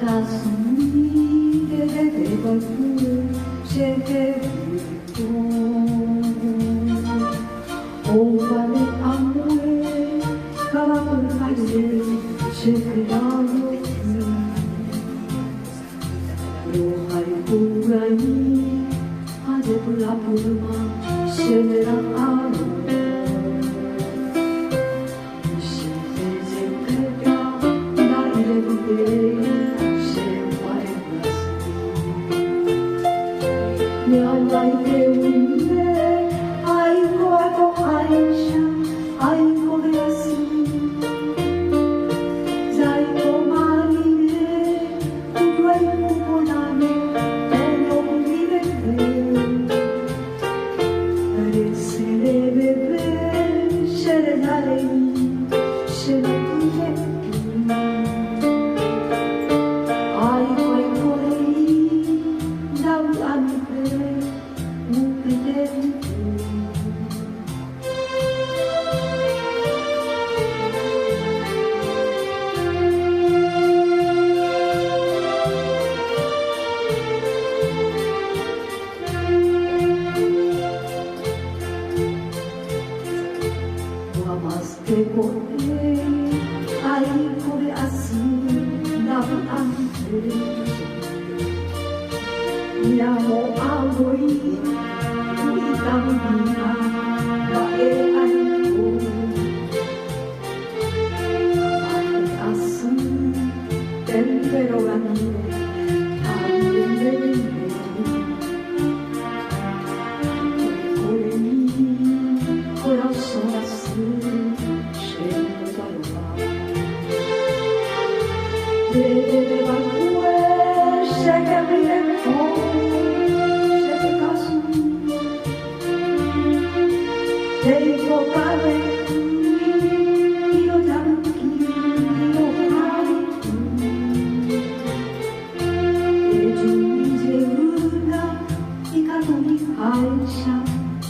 가슴이 대대대박을 제대로 오만의 암호에 가락을 갈래 제대로 Rohai ade pula pulma shenera aro Shite zeketa na ilebide shewai blasi Nyalai te unne aiko ako aisha aiko leasi Zaiko marine uduai kuponane Namaste kore, ai kore assim, nabu ante. Yamo amoi, itamina, wae aiko. Amate asun, tempero gane, amende. Kore ni, coração assim. Deve bakue, chega bem chega caso. Dei voltare, io tanti, io fai. E giunge una, i canoni aisha,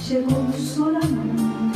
chegou solamente.